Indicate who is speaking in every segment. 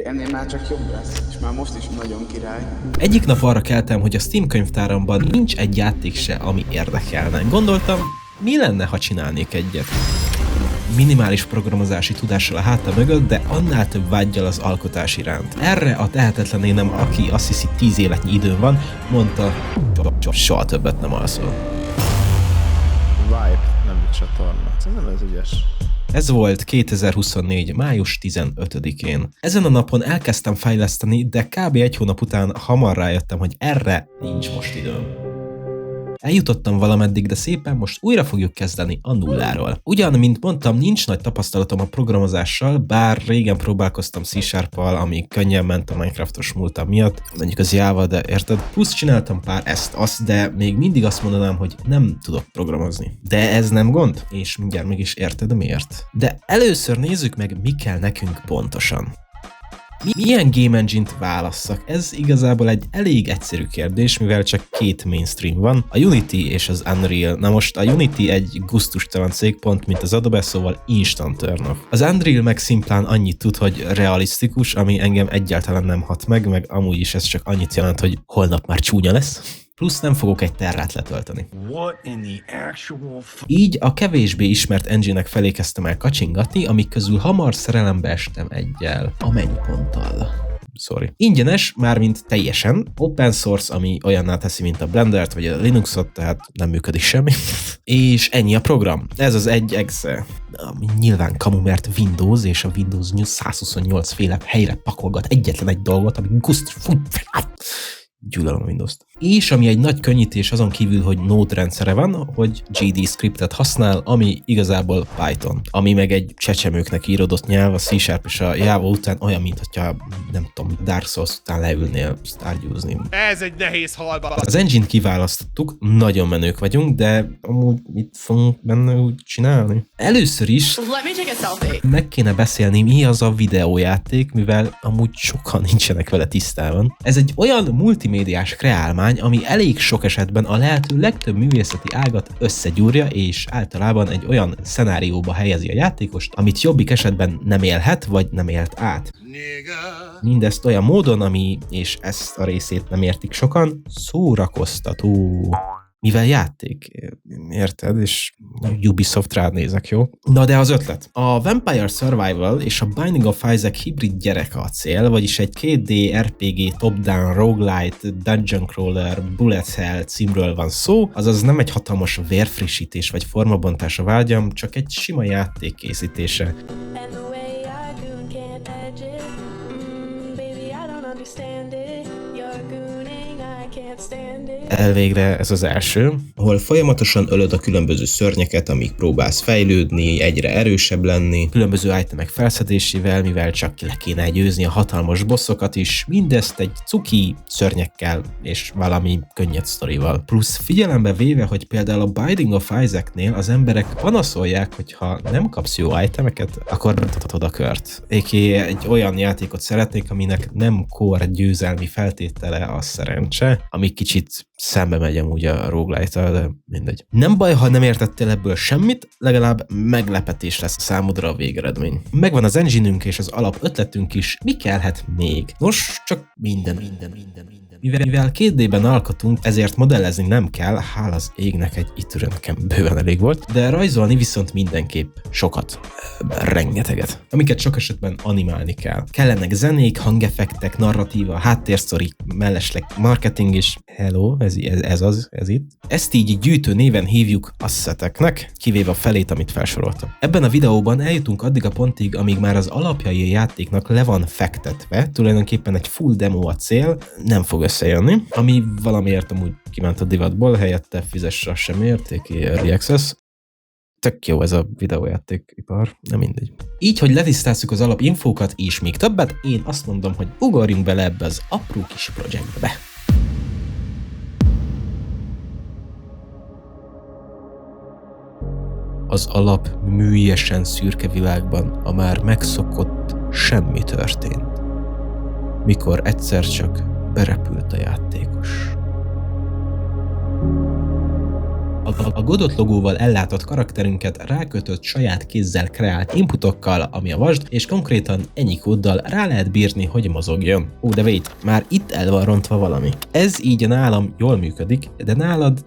Speaker 1: Ennél már csak jobb lesz, és már most is nagyon király.
Speaker 2: Egyik nap arra keltem, hogy a Steam könyvtáramban nincs egy játék se, ami érdekelne. Gondoltam, mi lenne, ha csinálnék egyet? Minimális programozási tudással a háta mögött, de annál több vággyal az alkotás iránt. Erre a tehetetlen énem, aki azt hiszi 10 életnyi időn van, mondta, soha többet nem alszol.
Speaker 3: Vibe, nem csatorna. Szerintem ez ügyes.
Speaker 2: Ez volt 2024. május 15-én. Ezen a napon elkezdtem fejleszteni, de kb. Egy hónap után hamar rájöttem, hogy erre nincs most időm. Eljutottam valameddig, de szépen most újra fogjuk kezdeni a nulláról. Ugyan, mint mondtam, nincs nagy tapasztalatom a programozással, bár régen próbálkoztam C-Sharp-al, ami könnyen ment a Minecraftos múltam miatt, mondjuk az Java, de érted? Plusz csináltam pár ezt-azt, de még mindig azt mondanám, hogy nem tudok programozni. De ez nem gond, és mindjárt meg is érted miért. De először nézzük meg, mi kell nekünk pontosan. Milyen Game Engine-t válasszak? Ez igazából egy elég egyszerű kérdés, mivel csak két mainstream van, a Unity és az Unreal. Na most a Unity egy gusztustalan cégpont, mint az Adobe, szóval instant turn off. Az Unreal meg szimplán annyit tud, hogy realisztikus, ami engem egyáltalán nem hat meg amúgy is ez csak annyit jelent, hogy holnap már csúnya lesz. Plusz nem fogok egy terrát letölteni. Így a kevésbé ismert engine-ek felé kezdtem el kacsingatni, amik közül hamar szerelembe estem egyel. A mennyponttal. Sorry. Ingyenes, mármint teljesen. Open source, ami olyanná teszi, mint a Blendert vagy a Linuxot, tehát nem működik semmi. És ennyi a program. Ez az egy exe. Ami nyilván kamu, mert Windows és a Windows 128 féle helyre pakolgat egyetlen egy dolgot, ami gyűlölöm a Windows-t. És ami egy nagy könnyítés azon kívül, hogy Node rendszere van, hogy GD scriptet használ, ami igazából Python. Ami meg egy csecsemőknek íródott nyelv, a C-Sharp és a Java után olyan, mint hogyha nem tudom, Dark Souls után leülnél Stardew-zni.
Speaker 3: Ez egy nehéz halba.
Speaker 2: Az engine-t kiválasztottuk, nagyon menők vagyunk, de amúgy mit fogunk benne úgy csinálni? Először is meg kéne beszélni, mi az a videójáték, mivel amúgy sokan nincsenek vele tisztában. Ez egy olyan multimédiás kreálmány, ami elég sok esetben a lehető legtöbb művészeti ágat összegyúrja, és általában egy olyan szenárióba helyezi a játékost, amit jobbik esetben nem élhet, vagy nem élt át. Mindezt olyan módon, ami, és ezt a részét nem értik sokan, szórakoztató. Mivel játék, érted? És Ubisoft rád nézek, jó? Na de az ötlet. A Vampire Survival és a Binding of Isaac hibrid gyereke a cél, vagyis egy 2D RPG top-down roguelite dungeon crawler bullet hell címről van szó, azaz nem egy hatalmas vérfrissítés vagy formabontás a vágyam, csak egy sima játék készítése. Elvégre ez az első, ahol folyamatosan ölöd a különböző szörnyeket, amíg próbálsz fejlődni, egyre erősebb lenni, különböző itemek felszedésével, mivel csak le kéne győzni a hatalmas bossokat is, mindezt egy cuki szörnyekkel és valami könnyed sztorival. Plusz figyelembe véve, hogy például a Binding of Isaac-nél az emberek panaszolják, hogy ha nem kapsz jó itemeket, akkor bemutatod a kört. Egy olyan játékot szeretnék, aminek nem core győzelmi feltétele a szerencse, ami kicsit szembe megy amúgy a roguelite-tal, de mindegy. Nem baj, ha nem értettél ebből semmit, legalább meglepetés lesz számodra a végeredmény. Megvan az engine-ünk és az alap ötletünk is, mi kellhet még? Nos, csak minden. Mivel 2D-ben alkotunk, ezért modellezni nem kell, hál' az égnek egy itürön nekem bőven elég volt, de rajzolni viszont mindenképp sokat, rengeteget, amiket sok esetben animálni kell. Kellenek zenék, hangeffektek, narratíva, háttérsztori, mellesleg marketing is. Hello, ez itt. Ezt így gyűjtő néven hívjuk asseteknek, kivéve a felét, amit felsoroltam. Ebben a videóban eljutunk addig a pontig, amíg már az alapjai a játéknak le van fektetve, tulajdonképpen egy full demo a cél, nem fog összejönni, ami valamiért amúgy kiment a divatból, helyette fizesse sem értéki Early Access. Tök jó ez a videójátékipar, nem mindegy. Így, hogy letisztáztuk az alapinfókat és még többet, én azt mondom, hogy ugorjunk bele ebbe az apró kis projektbe. Az alap műlyesen szürke világban a már megszokott semmi történt, mikor egyszer csak berepült a játékos. A Godot logóval ellátott karakterünket rákötött saját kézzel kreált inputokkal, ami a vasd, és konkrétan ennyi kóddal rá lehet bírni, hogy mozogjon. Ó, de wait, már itt el van rontva valami. Ez így nálam jól működik, de nálad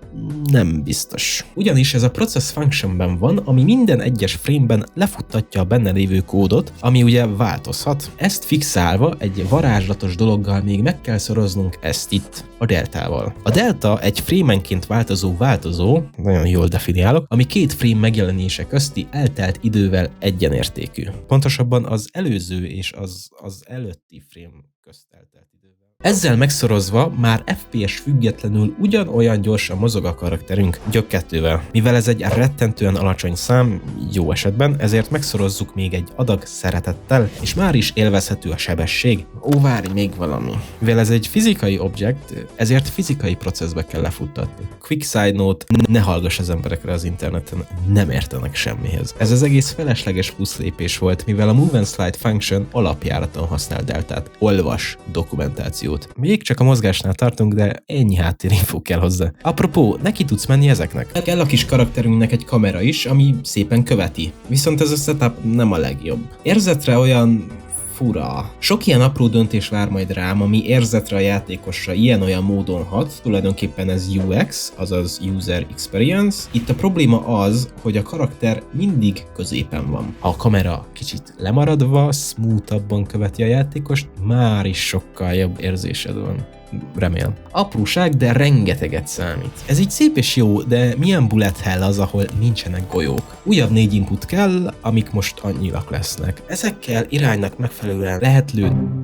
Speaker 2: nem biztos. Ugyanis ez a process functionben van, ami minden egyes frame-ben lefuttatja a benne lévő kódot, ami ugye változhat. Ezt fixálva egy varázslatos dologgal még meg kell szoroznunk ezt itt, a deltával. A delta egy frame-enként változó, nagyon jól definiálok, ami két frame megjelenése közti eltelt idővel egyenértékű. Pontosabban az előző és az előtti frame közt eltelt idővel. Ezzel megszorozva már FPS függetlenül ugyanolyan gyorsan mozog a karakterünk Gyök 2-vel. Mivel ez egy rettentően alacsony szám, jó esetben, ezért megszorozzuk még egy adag szeretettel, és már is élvezhető a sebesség. Ó, várj, még valami. Mivel ez egy fizikai objekt, ezért fizikai processzbe kell lefuttatni. Quick side note, ne hallgass az emberekre az interneten, nem értenek semmihez. Ez az egész felesleges plusz lépés volt, mivel a Move and Slide Function alapjáraton használ deltát. Olvas dokumentációt. Még csak a mozgásnál tartunk, de ennyi háttérinfó kell hozzá. Apropó, neki tudsz menni ezeknek? Kell a kis karakterünknek egy kamera is, ami szépen követi. Viszont ez a setup nem a legjobb. Érzetre olyan fura. Sok ilyen apró döntés vár majd rám, ami érzetre a játékosra ilyen-olyan módon hat, tulajdonképpen ez UX, azaz User Experience. Itt a probléma az, hogy a karakter mindig középen van. Ha a kamera kicsit lemaradva, smoothabban követi a játékost, már is sokkal jobb érzésed van. Remélem. Apróság, de rengeteget számít. Ez így szép és jó, de milyen bullet hell az, ahol nincsenek golyók? Újabb 4 input kell, amik most annyilak lesznek. Ezekkel iránynak megfelelően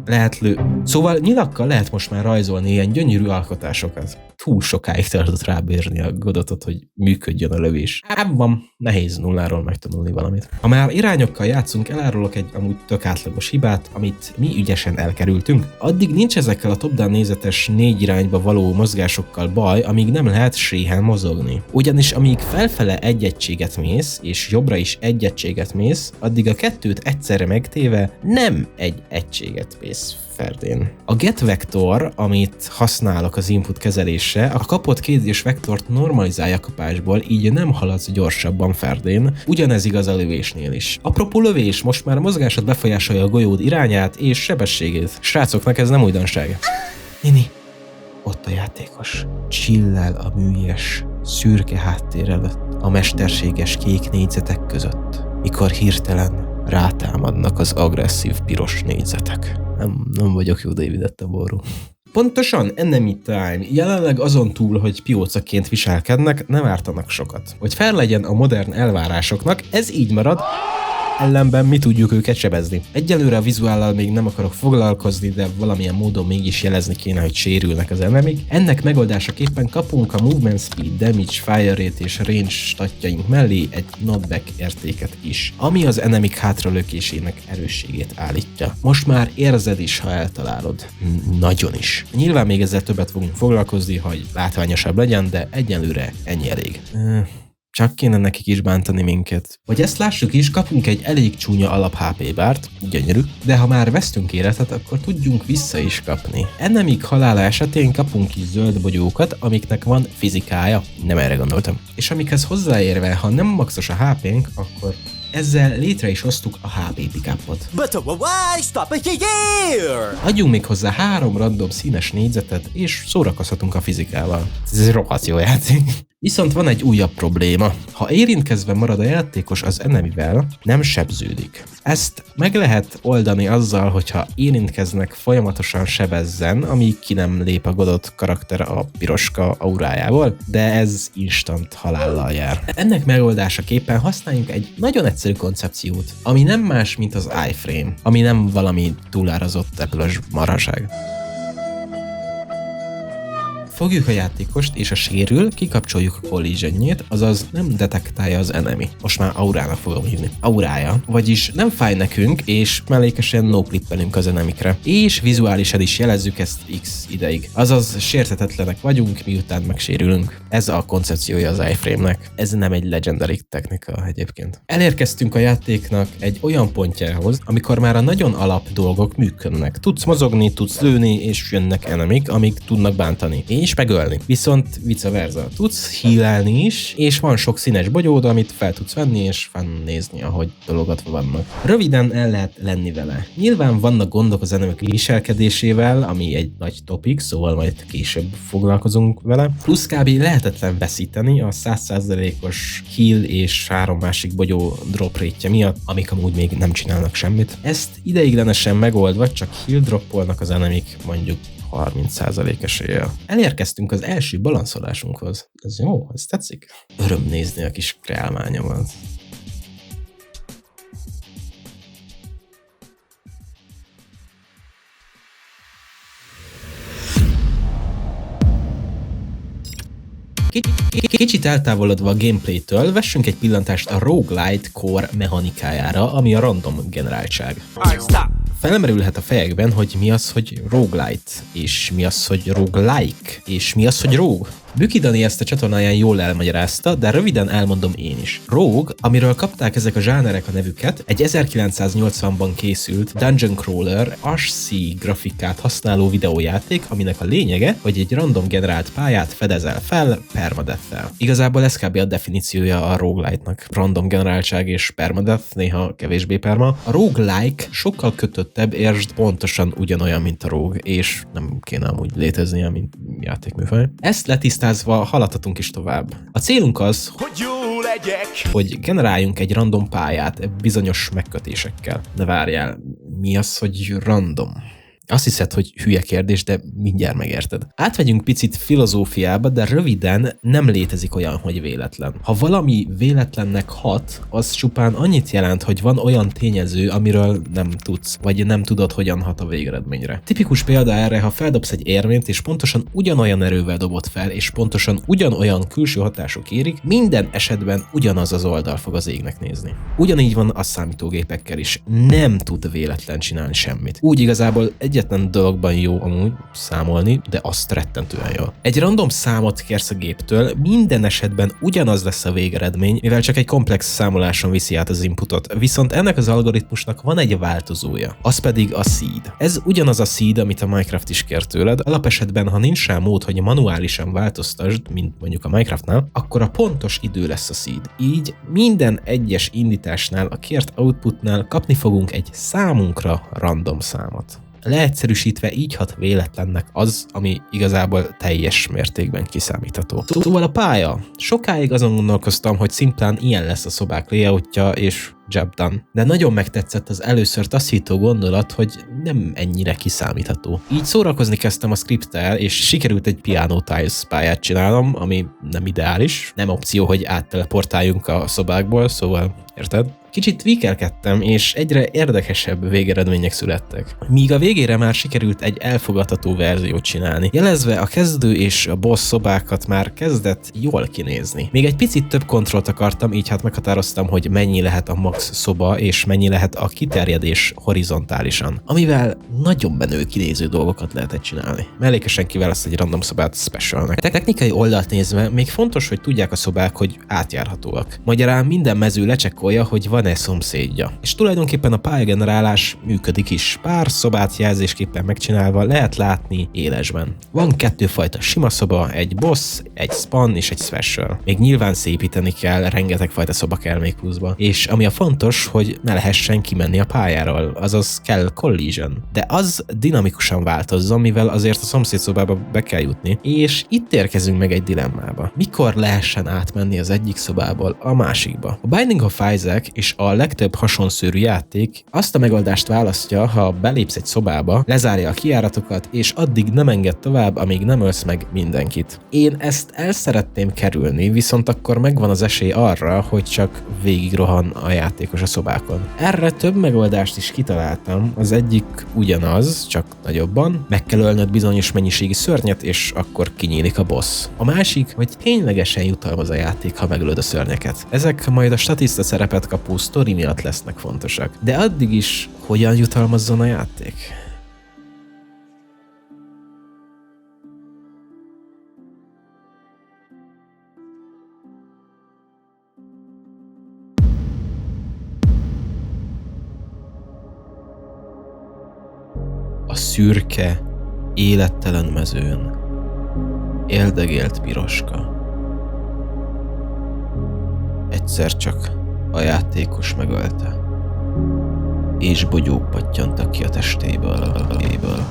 Speaker 2: lehet Szóval nyilakkal lehet most már rajzolni ilyen gyönyörű alkotásokat. Túl sokáig tartott rábírni a Godotot, hogy működjön a lövés. Van, nehéz nulláról megtanulni valamit. Ha már irányokkal játszunk, elárulok egy amúgy tök átlagos hibát, amit mi ügyesen elkerültünk. Addig nincs ezekkel a top-down nézetes 4 irányba való mozgásokkal baj, amíg nem lehet séhen mozogni. Ugyanis amíg felfele egy egységet mész, és jobbra is egy egységet mész, addig a kettőt egyszerre megtéve nem egy egységet mész ferdén. A get vektor, amit használok az input kezelésre, a kapott kézés vektort normalizálja kapásból, így nem haladsz gyorsabban ferdén, ugyanez igaz a lövésnél is. Apropó lövés, most már a mozgásod befolyásolja a golyód irányát és sebességét. Srácoknak ez nem újdonság. Nini, ott a játékos. Csillel a műies, szürke háttér előtt, a mesterséges kék négyzetek között, mikor hirtelen rátámadnak az agresszív piros négyzetek. Nem vagyok jó David Attenborough. Pontosan, enemy time. Jelenleg azon túl, hogy piócaként viselkednek, nem ártanak sokat. Hogy fel legyen a modern elvárásoknak, ez így marad, ellenben mi tudjuk őket sebezni. Egyelőre a vizuállal még nem akarok foglalkozni, de valamilyen módon mégis jelezni kéne, hogy sérülnek az enemik. Ennek megoldásaképpen kapunk a movement speed, damage, fire rate és range statjaink mellé egy knockback értéket is, ami az enemik hátralökésének erősségét állítja. Most már érzed is, ha eltalálod. Nagyon is. Nyilván még ezzel többet fogunk foglalkozni, hogy látványosabb legyen, de egyelőre ennyi elég. Csak kéne nekik is bántani minket. Hogy ezt lássuk is, kapunk egy elég csúnya alap HP bárt, gyönyörű, de ha már vesztünk életet, akkor tudjunk vissza is kapni. Enemik halála esetén kapunk is zöld bogyókat, amiknek van fizikája, nem erre gondoltam. És amikhez hozzáérve, ha nem maxos a HP-nk, akkor ezzel létre is hoztuk a HP pickupot.
Speaker 4: Stop it here!
Speaker 2: Adjunk még hozzá 3 random színes négyzetet, és szórakozhatunk a fizikával. Ez rohadt jó játék. Viszont van egy újabb probléma. Ha érintkezve marad a játékos az enemivel, nem sebződik. Ezt meg lehet oldani azzal, hogyha érintkeznek, folyamatosan sebezzen, amíg ki nem lép a Godot karakter a piroska aurájából, de ez instant halállal jár. Ennek megoldásaképpen használjunk egy nagyon egyszerű koncepciót, ami nem más, mint az iframe, ami nem valami túlárazott Apple-ös marhaság. Fogjuk a játékost, és a sérül, kikapcsoljuk a collisionjét, azaz nem detektálja az enemy. Most már aurának fogom hívni. Aurája. Vagyis nem fáj nekünk, és mellékesen no-clippelünk az enemikre. És vizuálisan is jelezzük ezt X ideig. Azaz sértetetlenek vagyunk, miután megsérülünk. Ez a koncepciója az iframe-nek. Ez nem egy legendary technika egyébként. Elérkeztünk a játéknak egy olyan pontjához, amikor már a nagyon alap dolgok működnek. Tudsz mozogni, tudsz lőni, és jönnek enemik, amik tudnak bántani. és megölni. Viszont vice versa. Tudsz healelni is, és van sok színes bogyód, amit fel tudsz venni, és fenn nézni, ahogy dologatva vannak. Röviden el lehet lenni vele. Nyilván vannak gondok az enemek viselkedésével, ami egy nagy topik, szóval majd később foglalkozunk vele. Plusz kb. Lehetetlen veszíteni a 100%-os heal és 3 másik bogyó drop rate miatt, amik amúgy még nem csinálnak semmit. Ezt ideiglenesen megoldva csak heal droppolnak az enemik, mondjuk 30% eséllyel. Elérkeztünk az első balanszolásunkhoz. Ez jó, ez tetszik. Öröm nézni a kis kreálmányomat. Kicsit eltávolodva a gameplaytől, vessünk egy pillantást a roguelite core mechanikájára, ami a random generáltság. Felmerülhet a fejekben, hogy mi az, hogy roguelite, és mi az, hogy roguelike, és mi az, hogy rogue. Büki Dani ezt a csatornáján jól elmagyarázta, de röviden elmondom én is. Rogue, amiről kapták ezek a zsánerek a nevüket, egy 1980-ban készült Dungeon Crawler RC grafikát használó videójáték, aminek a lényege, hogy egy random generált pályát fedezel fel permadeath-tel. Igazából ez kb. A definíciója a roguelite-nak. Random generáltság és permadeath, néha kevésbé perma. A roguelike sokkal kötöttebb, és pontosan ugyanolyan, mint a rogue, és nem kéne amúgy léteznie, mint játékműfaj. Ezt letisztázva haladhatunk is tovább. A célunk az,
Speaker 4: Hogy jó legyek!
Speaker 2: hogy generáljunk egy random pályát bizonyos megkötésekkel. De várjál, mi az, hogy random? Azt hiszed, hogy hülye kérdés, de mindjárt megérted. Átvegyünk picit filozófiába, de röviden nem létezik olyan, hogy véletlen. Ha valami véletlennek hat, az csupán annyit jelent, hogy van olyan tényező, amiről nem tudsz, vagy nem tudod, hogyan hat a végeredményre. Tipikus példa erre, ha feldobsz egy érményt, és pontosan ugyanolyan erővel dobod fel, és pontosan ugyanolyan külső hatások érik, minden esetben ugyanaz az oldal fog az égnek nézni. Ugyanígy van a számítógépekkel is. Nem tud véletlen csinálni semmit. Úgy igazából egyetlen dologban jó amúgy számolni, de azt rettentően jó. Egy random számot kérsz a géptől, minden esetben ugyanaz lesz a végeredmény, mivel csak egy komplex számoláson viszi át az inputot, viszont ennek az algoritmusnak van egy változója, az pedig a seed. Ez ugyanaz a seed, amit a Minecraft is kér tőled, alapesetben, ha nincs rá mód, hogy manuálisan változtasd, mint mondjuk a Minecraftnál, akkor a pontos idő lesz a seed. Így minden egyes indításnál, a kért outputnál kapni fogunk egy számunkra random számot. Leegyszerűsítve így hat véletlennek az, ami igazából teljes mértékben kiszámítható. Szóval a pálya. Sokáig azon gondolkoztam, hogy szimplán ilyen lesz a szobák layoutja, és job done. De nagyon megtetszett az először taszító gondolat, hogy nem ennyire kiszámítható. Így szórakozni kezdtem a scripttel, és sikerült egy Piano Tiles pályát csinálnom, ami nem ideális. Nem opció, hogy átteleportáljunk a szobákból, szóval érted? Kicsit tweakelkedtem, és egyre érdekesebb végeredmények születtek. Míg a végére már sikerült egy elfogadható verziót csinálni, jelezve a kezdő és a boss szobákat már kezdett jól kinézni. Még egy picit több kontrollt akartam, így hát meghatároztam, hogy mennyi lehet a max szoba, és mennyi lehet a kiterjedés horizontálisan, amivel nagyon menő kinéző dolgokat lehetett csinálni. Mellékesen kiválaszt egy random szobát specialnek. Technikai oldalt nézve még fontos, hogy tudják a szobák, hogy átjárhatóak. Magyarán minden mező lecsekkolja, hogy van-e szomszédja. És tulajdonképpen a pályagenerálás működik is. Pár szobát jelzésképpen megcsinálva lehet látni élesben. Van 2 fajta sima szoba, egy boss, egy spawn és egy special. Még nyilván szépíteni kell, rengeteg fajta szoba kell még pluszba. És ami a fontos, hogy ne lehessen kimenni a pályáról, azaz kell collision. De az dinamikusan változzon, mivel azért a szomszéd szobába be kell jutni, és itt érkezünk meg egy dilemmába. Mikor lehessen átmenni az egyik szobából a másikba? A Binding of Isaac és a legtöbb hasonszőrű játék azt a megoldást választja, ha belépsz egy szobába, lezárja a kijáratokat, és addig nem enged tovább, amíg nem ölsz meg mindenkit. Én ezt el szeretném kerülni, viszont akkor megvan az esély arra, hogy csak végigrohan a játékos a szobákon. Erre több megoldást is kitaláltam, az egyik ugyanaz, csak nagyobban, meg kell ölnöd bizonyos mennyiségi szörnyet, és akkor kinyílik a boss. A másik, hogy ténylegesen jutalmaz a játék, ha megölöd a szörnyeket. Ezek majd a statiszta szerepet kapó sztori miatt lesznek fontosak. De addig is hogyan jutalmazzon a játék? A szürke, élettelen mezőn Éldegélt piroska. Egyszer csak a játékos megölte, és bogyók pattyantak ki a testéből.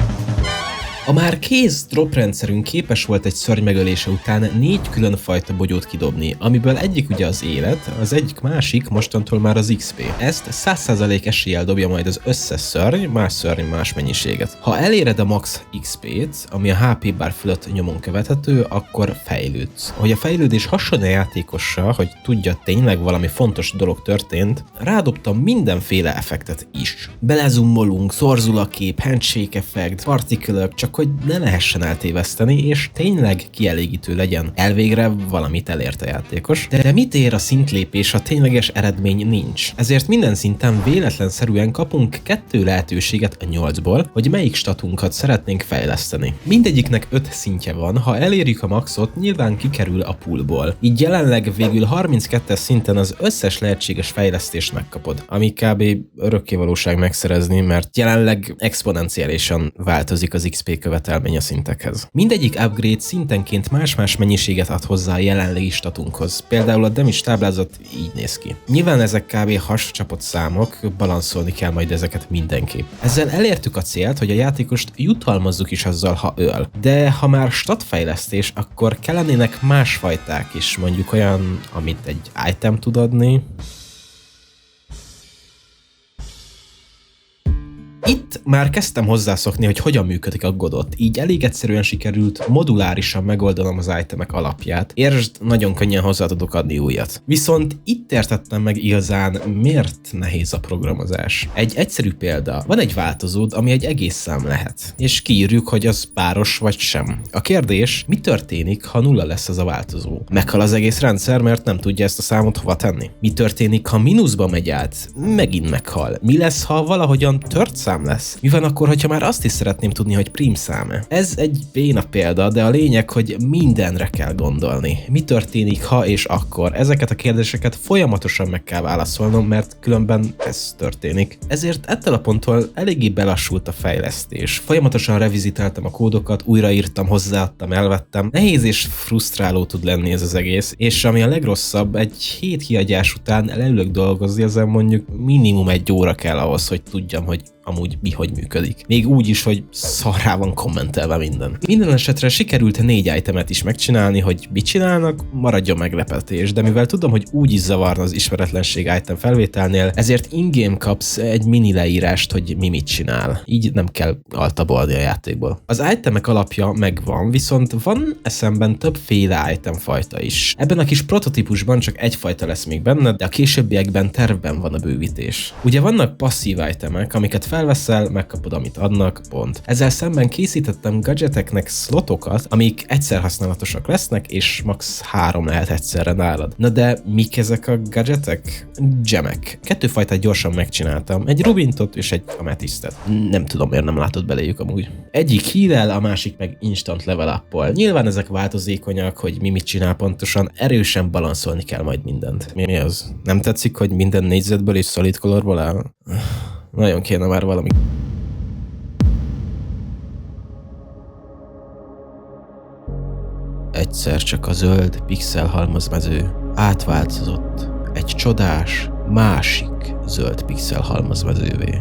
Speaker 2: A már kész drop rendszerünk képes volt egy szörny megölése után 4 különfajta bogyót kidobni, amiből egyik ugye az élet, az egyik másik mostantól már az XP. Ezt 100% eséllyel dobja majd az összes szörny más mennyiséget. Ha eléred a max XP-t, ami a HP bár fölött nyomon követhető, akkor fejlődsz. Hogy a fejlődés hasonló a játékossal, hogy tudja tényleg valami fontos dolog történt, rádobtam mindenféle effektet is. Belezummolunk, szorzul a kép, handshake effekt, particle, csak hogy ne lehessen eltéveszteni, és tényleg kielégítő legyen. Elvégre valamit elért a játékos. De mit ér a szintlépés, ha tényleges eredmény nincs? Ezért minden szinten véletlenszerűen kapunk 2 lehetőséget a 8-ból, hogy melyik statunkat szeretnénk fejleszteni. Mindegyiknek 5 szintje van, ha elérjük a maxot, nyilván kikerül a poolból. Így jelenleg végül 32-es szinten az összes lehetséges fejlesztést megkapod, ami kb. Örökkévalóság megszerezni, mert jelenleg exponenciálisan változik az XP követelmény a szintekhez. Mindegyik upgrade szintenként más-más mennyiséget ad hozzá a jelenlegi statunkhoz. Például a damage táblázat így néz ki. Nyilván ezek kb. Hascsapott számok, balanszolni kell majd ezeket mindenképp. Ezzel elértük a célt, hogy a játékost jutalmazzuk is azzal, ha öl. De ha már statfejlesztés, akkor kellenének más fajták is, mondjuk olyan, amit egy item tud adni. Itt már kezdtem hozzászokni, hogy hogyan működik a Godot, így elég egyszerűen sikerült modulárisan megoldanom az itemek alapját. Értsd, nagyon könnyen hozzá tudok adni újat. Viszont itt értettem meg igazán, miért nehéz a programozás. Egy egyszerű példa. Van egy változód, ami egy egész szám lehet, és kiírjuk, hogy az páros vagy sem. A kérdés, mi történik, ha nulla lesz az a változó? Meghal az egész rendszer, mert nem tudja ezt a számot hova tenni. Mi történik, ha mínuszba megy át? Megint meghal. Mi lesz, ha valahogyan tört szám lesz? Mi van akkor, hogyha már azt is szeretném tudni, hogy prímszám-e? Ez egy béna példa, de a lényeg, hogy mindenre kell gondolni. Mi történik, ha és akkor? Ezeket a kérdéseket folyamatosan meg kell válaszolnom, mert különben ez történik. Ezért ettől a ponttól eléggé belassult a fejlesztés. Folyamatosan revizitáltam a kódokat, újraírtam, hozzáadtam, elvettem. Nehéz és frusztráló tud lenni ez az egész, és ami a legrosszabb, egy hét kiadás után leülök dolgozni, ezen mondjuk minimum 1 óra kell ahhoz, hogy tudjam, hogy amúgy mi hogy működik. Még úgy is, hogy szarrá van kommentelve minden. Minden esetre sikerült 4 itemet is megcsinálni, hogy mit csinálnak, maradjon meglepetés, de mivel tudom, hogy úgy is zavarna az ismeretlenség item felvételnél, ezért in-game kapsz egy mini leírást, hogy mi mit csinál. Így nem kell altabolni a játékból. Az itemek alapja megvan, viszont van eszemben többféle itemfajta is. Ebben a kis prototípusban csak egyfajta lesz még benne, de a későbbiekben tervben van a bővítés. Ugye vannak passzív itemek, amiket felveszel, megkapod, amit adnak, pont. Ezzel szemben készítettem gadgeteknek slotokat, amik egyszer használatosak lesznek, és max 3 lehet egyszerre nálad. Na de mik ezek a gadgetek? Gemek. 2 fajtát gyorsan megcsináltam. Egy rubintot és egy ametisztet. Nem tudom, miért nem látod beléjük amúgy. Egyik heal-el, a másik meg instant level up-ol. Nyilván ezek változékonyak, hogy mi mit csinál pontosan, erősen balanszolni kell majd mindent. Mi az? Nem tetszik, hogy minden négyzetből és solid colorból áll? Nagyon kéne már valami. Egyszer csak a zöld pixel halmazmező átváltozott egy csodás, másik zöld pixel halmazmezővé,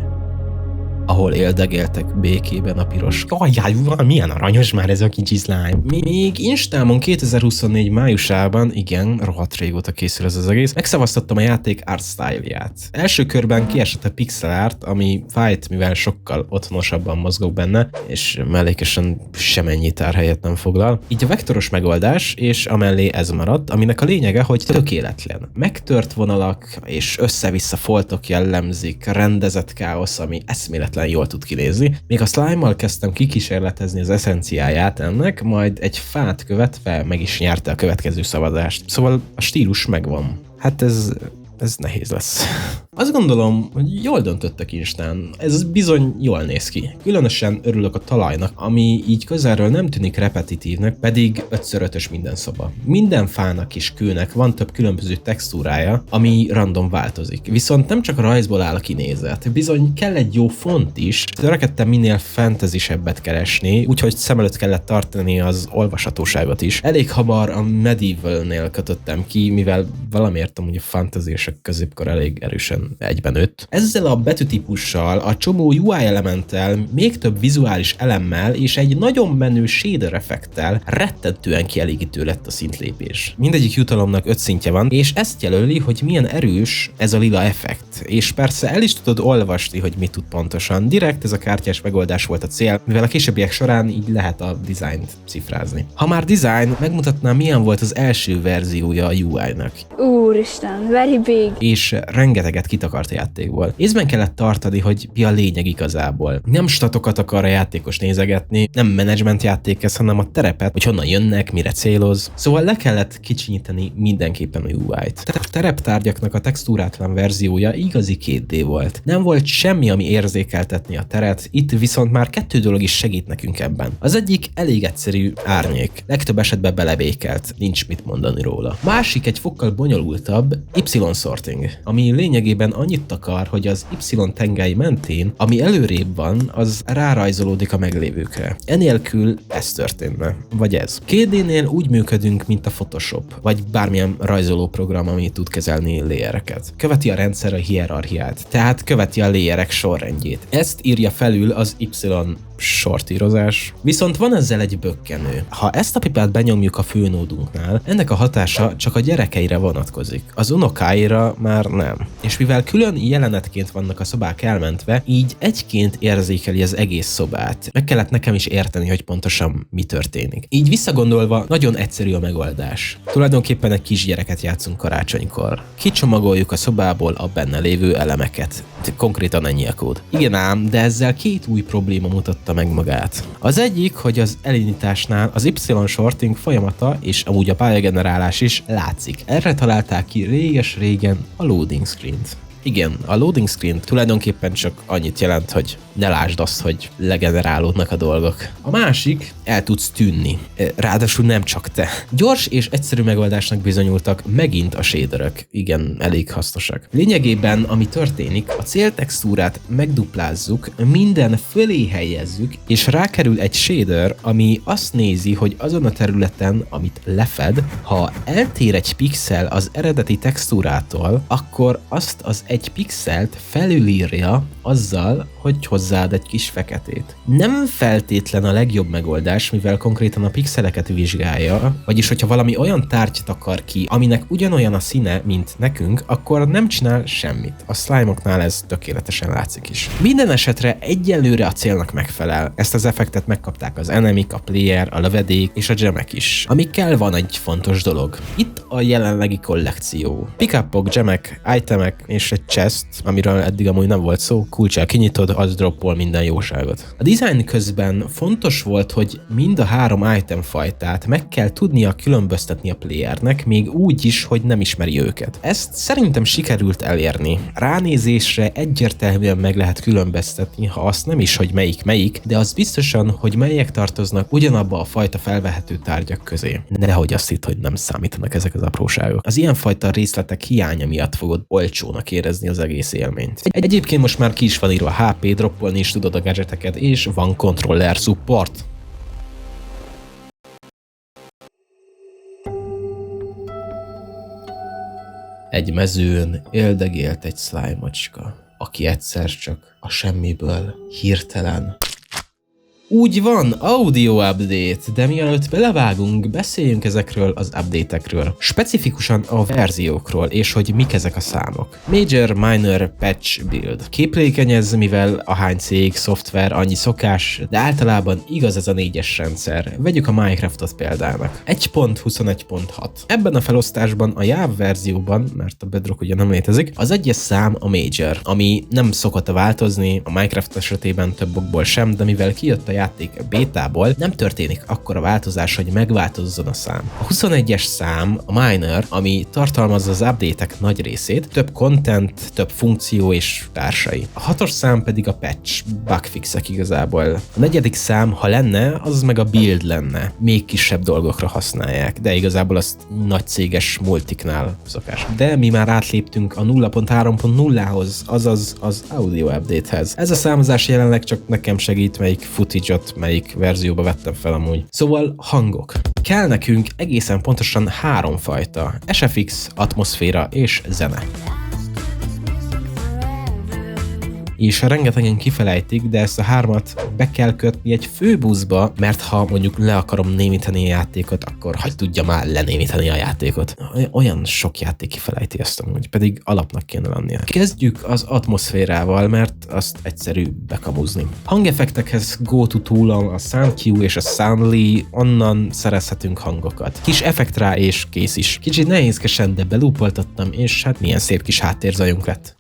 Speaker 2: ahol éldegéltek békében a piros. Ajjaj, milyen aranyos már ez a kicsi slime. Még Instámon 2024 májusában, igen, rohadt régóta készül ez az egész, megszavaztattam a játék art style-ját. Első körben kiesett a pixel art, ami fájt, mivel sokkal otthonosabban mozgok benne, és mellékesen semennyi tárhelyet nem foglal. Így a vektoros megoldás, és amellé ez maradt, aminek a lényege, hogy tökéletlen. Megtört vonalak és össze-vissza foltok jellemzik, rendezett káosz, ami eszméletlen jól tud kinézni. Még a slime-mal kezdtem kikísérletezni az eszenciáját ennek, majd egy fát követve meg is nyerte a következő szavazást. Szóval a stílus megvan. Hát ez nehéz lesz. Azt gondolom, hogy jól döntöttek Instán. Ez bizony jól néz ki. Különösen örülök a talajnak, ami így közelről nem tűnik repetitívnek, pedig 5x5-ös minden szoba. Minden fának és kőnek van több különböző textúrája, ami random változik. Viszont nem csak a rajzból áll a kinézet, bizony kell egy jó font is. Törekedtem minél fantasysebbet keresni, úgyhogy szem előtt kellett tartani az olvashatóságot is. Elég hamar a Medieval-nél kötöttem ki, mivel valamiért amúgy a fantasy és a középkor elég erősen egyben nőtt. Ezzel a betűtípussal, a csomó UI elementtel, még több vizuális elemmel és egy nagyon menő shader effekttel rettentően kielégítő lett a szintlépés. Mindegyik jutalomnak 5 szintje van, és ezt jelöli, hogy milyen erős ez a lila effekt. És persze el is tudod olvasni, hogy mit tud pontosan. Direkt ez a kártyás megoldás volt a cél, mivel a későbbiek során így lehet a dizájnt cifrázni. Ha már design, megmutatnám, milyen volt az első verziója a UI-nak.
Speaker 5: Úristen, very big.
Speaker 2: És rengeteget kitakart a játékból. Észben kellett tartani, hogy mi a lényeg igazából. Nem statokat akar a játékos nézegetni, nem menedzsment játék ez, hanem a terepet, hogy honnan jönnek, mire céloz. Szóval le kellett kicsinyíteni mindenképpen a UI-t. A tereptárgyaknak a textúrátlan verziója igazi 2D volt. Nem volt semmi, ami érzékeltetni a teret, itt viszont már 2 dolog is segít nekünk ebben. Az egyik elég egyszerű árnyék, legtöbb esetben belebékelt, nincs mit mondani róla. Másik egy fokkal bonyolultabb, Y-sorting, ami lényegében annyit akar, hogy az Y tengely mentén, ami előrébb van, az rárajzolódik a meglévőkre. Enélkül ez történne, vagy ez. 2D-nél úgy működünk, mint a Photoshop, vagy bármilyen rajzoló program, ami tud kezelni layereket. Követi a rendszer a hierarchiát, tehát követi a layerek sorrendjét. Ezt írja felül az Y sortírozás. Viszont van ezzel egy bökkenő. Ha ezt a pipát benyomjuk a főnódunknál, ennek a hatása csak a gyerekeire vonatkozik. Az unokáira már nem. És mivel külön jelenetként vannak a szobák elmentve, így egyként érzékeli az egész szobát. Meg kellett nekem is érteni, hogy pontosan mi történik. Így visszagondolva, nagyon egyszerű a megoldás. Tulajdonképpen egy kisgyereket játszunk karácsonykor. Kicsomagoljuk a szobából a benne lévő elemeket. Konkrétan ennyi a kód. Igen ám, de ezzel 2 új probléma mutatta meg magát. Az egyik, hogy az elindításnál az Y-sorting folyamata és amúgy a pályagenerálás is látszik. Erre találták ki réges-régen a loading screen-t. Igen, a loading screen tulajdonképpen csak annyit jelent, hogy ne lásd azt, hogy legenerálódnak a dolgok. A másik, el tudsz tűnni. Ráadásul nem csak te. Gyors és egyszerű megoldásnak bizonyultak megint a shaderök. Igen, elég hasznosak. Lényegében, ami történik, a céltextúrát megduplázzuk, minden fölé helyezzük, és rákerül egy shader, ami azt nézi, hogy azon a területen, amit lefed, ha eltér egy pixel az eredeti textúrától, akkor azt az egy pixelt felülírja azzal, hogy hozzáad egy kis feketét. Nem feltétlen a legjobb megoldás, mivel konkrétan a pixeleket vizsgálja, vagyis hogyha valami olyan tárgyat akar ki, aminek ugyanolyan a színe, mint nekünk, akkor nem csinál semmit. A slime-oknál ez tökéletesen látszik is. Minden esetre egyelőre a célnak megfelel. Ezt az effektet megkapták az enemik, a player, a lövedék és a gemek is. Amikkel van egy fontos dolog. Itt a jelenlegi kollekció. Pick-upok, gemek, itemek és egy chest, amiről eddig amúgy nem volt szó, kulccsal kinyitod, az droppol minden jóságot. A design közben fontos volt, hogy mind a 3 item fajtát meg kell tudnia különböztetni a playernek, még úgy is, hogy nem ismeri őket. Ezt szerintem sikerült elérni. Ránézésre egyértelműen meg lehet különböztetni, ha azt nem is, hogy melyik, de az biztosan, hogy melyek tartoznak ugyanabba a fajta felvehető tárgyak közé. Nehogy azt hitt, hogy nem számítanak ezek az apróságok. Az ilyenfajta részletek hiánya miatt fogod olcsónak érezni az egész élményt. Egyébként most már ki is van írva HP, droppolni is tudod a gadgeteket, és van controller support. Egy mezőn éldegélt egy slime-ocska, aki egyszer csak a semmiből hirtelen... Úgy van, audio update, de mielőtt belevágunk, beszéljünk ezekről az update-ekről. Specifikusan a verziókról, és hogy mik ezek a számok. Major, Minor, Patch, Build. Képlékeny ez, mivel ahány cég, szoftver, annyi szokás, de általában igaz ez a 4-es rendszer. Vegyük a Minecraftot példának. 1.21.6. Ebben a felosztásban a Java verzióban, mert a Bedrock ugye nem létezik, az egyes szám a Major, ami nem szokott változni, a Minecraft esetében több okból sem, de mivel kijött a játék bétából, nem történik akkora változás, hogy megváltozzon a szám. A 21-es szám, a Minor, ami tartalmazza az update-ek nagy részét, több content, több funkció és társai. A 6-os szám pedig a patch, bugfixek igazából. A 4. szám, ha lenne, az meg a build lenne. Még kisebb dolgokra használják, de igazából azt nagy céges multiknál szokás. De mi már átléptünk a 0.3.0-hoz, azaz az audio update-hez. Ez a számozás jelenleg csak nekem segít, melyik footage-ot, melyik verzióba vettem fel amúgy. Szóval hangok. Kell nekünk egészen pontosan 3 fajta: SFX, atmoszféra és zene. És rengetegen kifelejtik, de ezt a 3-at be kell kötni egy főbuszba, mert ha mondjuk le akarom némítani a játékot, akkor hagy tudja már lenémítani a játékot. Olyan sok játék kifelejti ezt amúgy, pedig alapnak kéne lennie. Kezdjük az atmoszférával, mert azt egyszerű bekamuzni. Hangeffektekhez go-to-tool a SoundQ és a Soundly, onnan szerezhetünk hangokat. Kis effekt rá és kész is. Kicsit nehézkesen, de belúpoltattam, és hát milyen szép kis háttérzajunk lett.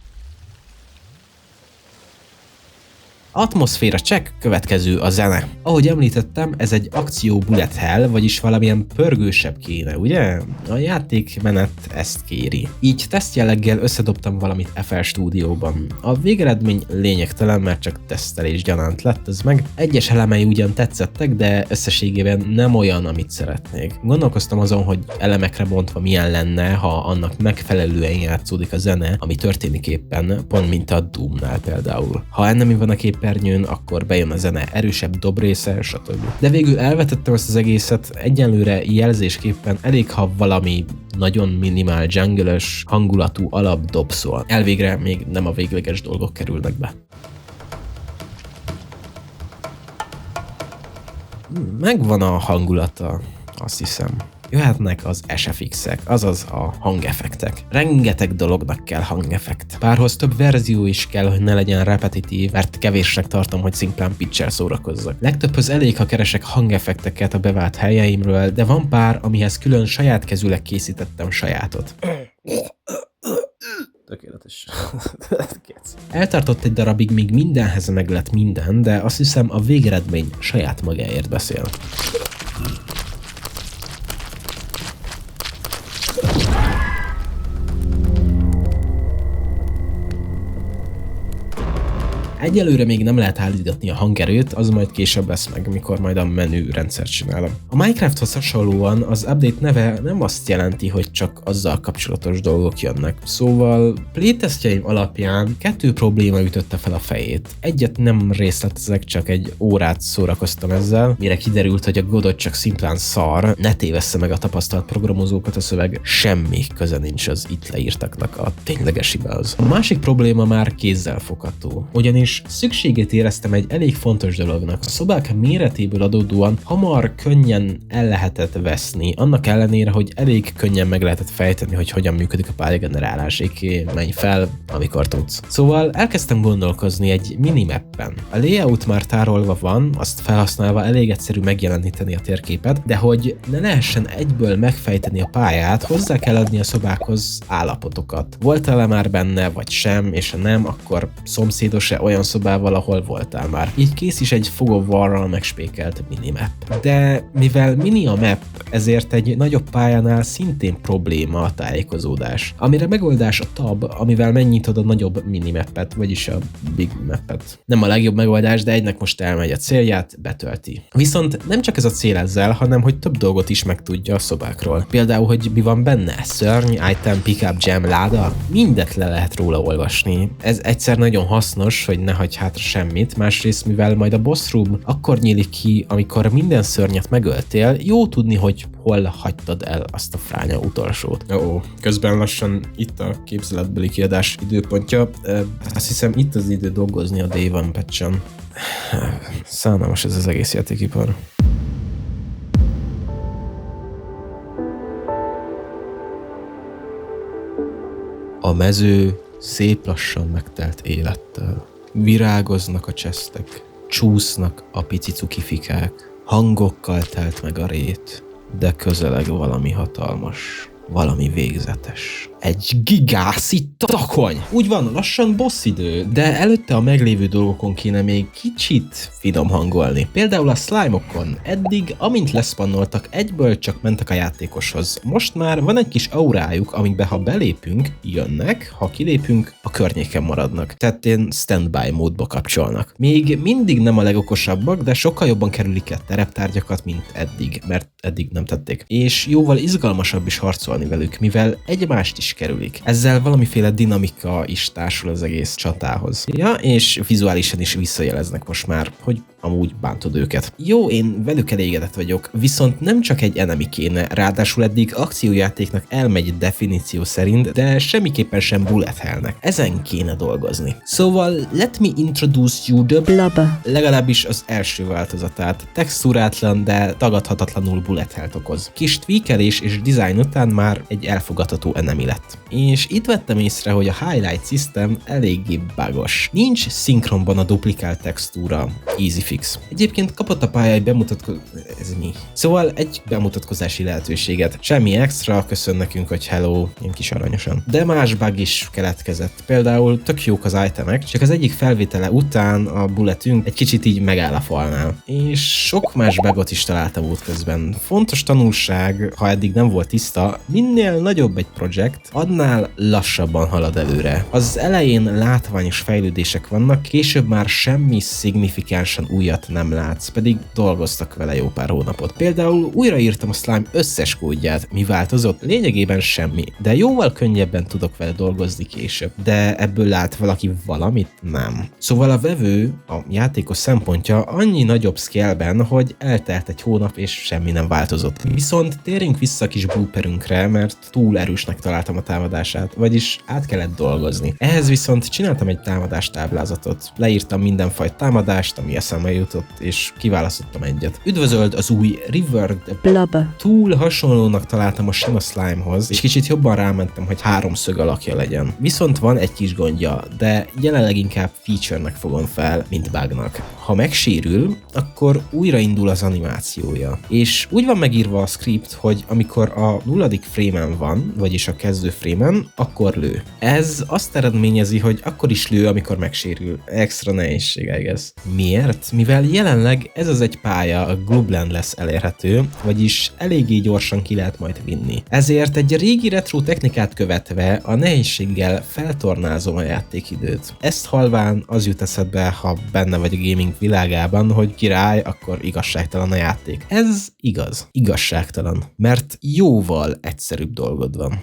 Speaker 2: Atmoszféra check, következő a zene. Ahogy említettem, ez egy akció bullet hell, vagyis valamilyen pörgősebb kéne, ugye? A játékmenet ezt kéri. Így tesztjelleggel összedobtam valamit FL Studio-ban. A végeredmény lényegtelen, mert csak tesztelés gyanánt lett ez meg. Egyes elemei ugyan tetszettek, de összességében nem olyan, amit szeretnék. Gondolkoztam azon, hogy elemekre bontva milyen lenne, ha annak megfelelően játszódik a zene, ami történik éppen, pont mint a Doomnál például. Ha ennem van a képernyőn, akkor bejön a zene erősebb dobrésze, stb. De végül elvetettem ezt az egészet, egyenlőre jelzésképpen elég, ha valami nagyon minimál jungle-ös hangulatú alapdob szól. Elvégre még nem a végleges dolgok kerülnek be. Megvan a hangulata, azt hiszem. Jöhetnek az SFX-ek, azaz a hangeffektek. Rengeteg dolognak kell hangeffekt. Párhoz több verzió is kell, hogy ne legyen repetitív, mert kevésnek tartom, hogy szimplán pitch-el szórakozzak. Legtöbbhöz elég, ha keresek hangeffekteket a bevált helyeimről, de van pár, amihez külön saját kezűleg készítettem sajátot. Tökéletes. Eltartott egy darabig, míg mindenhez meg lett minden, de azt hiszem a végeredmény saját magáért beszél. Egyelőre még nem lehet állítgatni a hangerőt, az majd később lesz meg, mikor majd a menü rendszert csinálom. A Minecrafthoz hasonlóan az update neve nem azt jelenti, hogy csak azzal kapcsolatos dolgok jönnek. Szóval playtesztjeim alapján 2 probléma ütötte fel a fejét. Egyet nem részletezek, csak egy órát szórakoztam ezzel, mire kiderült, hogy a Godot csak szimplán szar, ne tévessze meg a tapasztalt programozókat a szöveg, semmi köze nincs az itt leírtaknak a tényleges hibához. A másik probléma már kézzelfogható, ugyanis szükségét éreztem egy elég fontos dolognak. A szobák méretéből adódóan hamar, könnyen el lehetett veszni, annak ellenére, hogy elég könnyen meg lehetett fejteni, hogy hogyan működik a pályagenerálás, menj fel, amikor tudsz. Szóval elkezdtem gondolkozni egy minimappen. A layout már tárolva van, azt felhasználva elég egyszerű megjeleníteni a térképet, de hogy ne lehessen egyből megfejteni a pályát, hozzá kell adni a szobákhoz állapotokat. Voltál-e már benne, vagy sem, és ha nem, akkor szomszédos-e olyan szobával, ahol voltál már. Így kész is egy Fog of War-ral megspékelt minimap. De mivel mini a map, ezért egy nagyobb pályánál szintén probléma a tájékozódás. Amire megoldás a tab, amivel megnyitod a nagyobb minimapet, vagyis a big mapet. Nem a legjobb megoldás, de egynek most elmegy a célját, betölti. Viszont nem csak ez a cél ezzel, hanem hogy több dolgot is megtudja a szobákról. Például, hogy mi van benne? Szörny, item, pickup, jam, láda? Mindet le lehet róla olvasni. Ez egyszer nagyon hasznos, hogy ne hagyj hátra semmit, másrészt mivel majd a boss room akkor nyílik ki, amikor minden szörnyet megöltél, jó tudni, hogy hol hagytad el azt a fránya utolsót. Közben lassan itt a képzeletbeli kiadás időpontja. Azt hiszem itt az idő dolgozni a Day One patch-en. Szánalmas ez az egész játékipar. A mező szép lassan megtelt élettel. Virágoznak a csesztek, csúsznak a pici cukifikák, hangokkal telt meg a rét, de közeleg valami hatalmas, valami végzetes. egy gigászi takony. Úgy van, lassan boss idő, de előtte a meglévő dolgokon kéne még kicsit finom hangolni. Például a slime-okon. Eddig, amint leszpannoltak, egyből csak mentek a játékoshoz. Most már van egy kis aurájuk, amikbe ha belépünk, jönnek, ha kilépünk, a környéken maradnak. Tehát ilyen standby módba kapcsolnak. Még mindig nem a legokosabbak, de sokkal jobban kerülik a tereptárgyakat, mint eddig, mert eddig nem tették. És jóval izgalmasabb is harcolni velük, mivel egymást is kerülik. Ezzel valamiféle dinamika is társul az egész csatához. Ja, és vizuálisan is visszajeleznek most már, hogy amúgy bántod őket. Jó, én velük elégedett vagyok, viszont nem csak egy enemy kéne, ráadásul eddig akciójátéknak elmegy definíció szerint, de semmiképpen sem bullet hellnek. Ezen kéne dolgozni. Szóval, let me introduce you the
Speaker 5: Blubber.
Speaker 2: Legalábbis az első változatát. Textúrátlan, de tagadhatatlanul bullet hellt okoz. Kis tweakelés és design után már egy elfogadható enemy lett. És itt vettem észre, hogy a highlight system eléggé bugos. Nincs szinkronban a duplikált textúra. Easy fix. Egyébként kapott a pálya egy ez mi? Szóval egy bemutatkozási lehetőséget. Semmi extra, köszön nekünk, hogy hello, ilyen kis aranyosan. De más bug is keletkezett. Például tök jók az itemek, csak az egyik felvétele után a bulletünk egy kicsit így megáll a falnál. És sok más bugot is találtam útközben. Fontos tanulság, ha eddig nem volt tiszta, minél nagyobb egy projekt, annál lassabban halad előre. Az elején látványos fejlődések vannak, később már semmi szignifikánsan újat nem látsz, pedig dolgoztak vele jó pár hónapot. Például újraírtam a slime összes kódját, mi változott? Lényegében semmi, de jóval könnyebben tudok vele dolgozni később. De ebből lát valaki valamit? Nem. Szóval a vevő, a játékos szempontja annyi nagyobb scale-ben, hogy eltelt egy hónap és semmi nem változott. Viszont térjünk vissza a kis blooperünkre, mert túl erősnek találtam a támadását, vagyis át kellett dolgozni. Ehhez viszont csináltam egy támadástáblázatot. Leírtam mindenfajta támadást, ami eszembe jutott, és kiválasztottam egyet. Üdvözöld az új River
Speaker 5: Blubber.
Speaker 2: Túl hasonlónak találtam a sima slimehoz, és kicsit jobban rámentem, hogy háromszög alakja legyen. Viszont van egy kis gondja, de jelenleg inkább feature-nek fogom fel, mint bugnak. Ha megsérül, akkor újraindul az animációja. És úgy van megírva a script, hogy amikor a 0. frame-en van, vagyis a kezdő frame-en, akkor lő. Ez azt eredményezi, hogy akkor is lő, amikor megsérül. Extra nehézség, I guess. Miért? Mivel jelenleg ez az egy pálya a Glubland lesz elérhető, vagyis eléggé gyorsan ki lehet majd vinni. Ezért egy régi retro technikát követve a nehézséggel feltornázom a játékidőt. Ezt halván az jut eszedbe, ha benne vagy a gaming világában, hogy király, akkor igazságtalan a játék. Ez igaz. Igazságtalan. Mert jóval egyszerűbb dolgod van.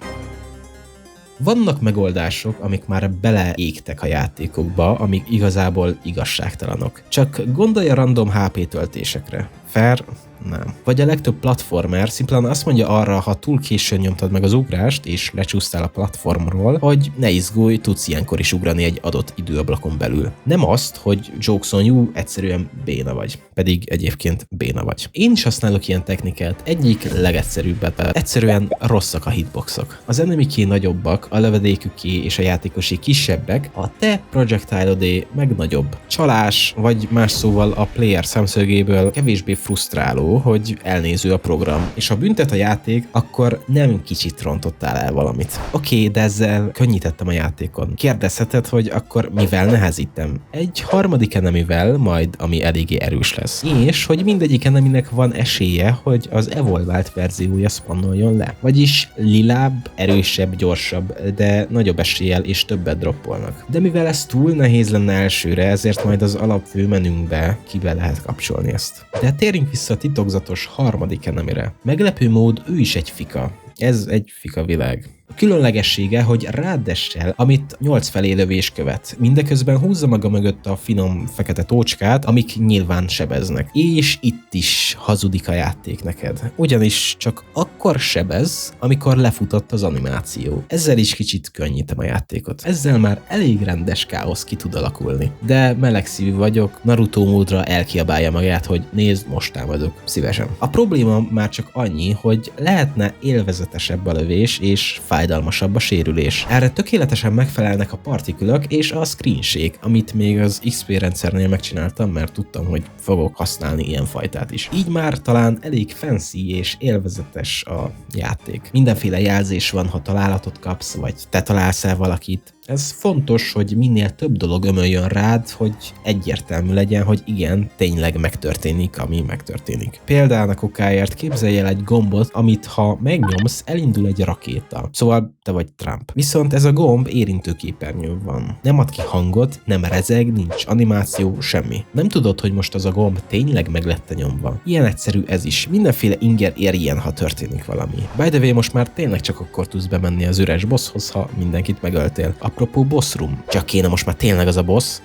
Speaker 2: Vannak megoldások, amik már beleégtek a játékokba, amik igazából igazságtalanok. Csak gondolj a random HP töltésekre. Fair? Nem. Vagy a legtöbb platformer szimplán azt mondja arra, ha túl későn nyomtad meg az ugrást, és lecsúsztál a platformról, hogy ne izgulj, tudsz ilyenkor is ugrani egy adott időablakon belül. Nem azt, hogy jokes on you, egyszerűen béna vagy. Pedig egyébként béna vagy. Én is használok ilyen technikát, egyik legegyszerűbbet. Egyszerűen rosszak a hitboxok. Az enemiké nagyobbak, a lövedéküké és a játékosé kisebbek, a te projectile-odé meg nagyobb. Csalás, vagy más szóval a player szemszögéből kevésbé frusztráló, hogy elnéző a program, és ha büntet a játék, akkor nem kicsit rontottál el valamit. Oké, de ezzel könnyítettem a játékon. Kérdezheted, hogy akkor mivel nehezítem? Egy harmadik enemivel, majd ami eléggé erős lesz. És hogy mindegyik eneminek van esélye, hogy az evolvált verziója spannoljon le. Vagyis lilább, erősebb, gyorsabb, de nagyobb eséllyel és többet droppolnak. De mivel ez túl nehéz lenne elsőre, ezért majd az alapfőmenünkbe kibe lehet kapcsolni ezt. De térjünk vissza a titokzatos harmadik enemire. Meglepő mód, ő is egy fika. Ez egy fika világ. A különlegessége, hogy ráddessel, amit 8 felé lövés követ. Mindeközben húzza maga mögött a finom fekete tócskát, amik nyilván sebeznek. És itt is hazudik a játék neked. Ugyanis csak akkor sebez, amikor lefutott az animáció. Ezzel is kicsit könnyítem a játékot. Ezzel már elég rendes káosz ki tud alakulni. De melegszívű vagyok, Naruto módra elkiabálja magát, hogy nézd, most támadok. Szívesen. A probléma már csak annyi, hogy lehetne élvezetesebb a lövés, és fájdalmasabb a sérülés. Erre tökéletesen megfelelnek a partikülök és a screenshake, amit még az XP rendszernél megcsináltam, mert tudtam, hogy fogok használni ilyen fajtát is. Így már talán elég fancy és élvezetes a játék. Mindenféle jelzés van, ha találatot kapsz, vagy te találsz el valakit. Ez fontos, hogy minél több dolog ömöljön rád, hogy egyértelmű legyen, hogy igen, tényleg megtörténik, ami megtörténik. Például okáért képzelj el egy gombot, amit ha megnyomsz, elindul egy rakéta. Szóval te vagy Trump. Viszont ez a gomb érintőképernyőn van. Nem ad ki hangot, nem rezeg, nincs animáció, semmi. Nem tudod, hogy most az a gomb tényleg meg lett nyomva. Ilyen egyszerű ez is. Mindenféle inger érjen, ha történik valami. By the way, most már tényleg csak akkor tudsz bemenni az üres bosshoz, ha mindenkit megöltél. Apropó boss room. Csak kéne most már tényleg az a boss.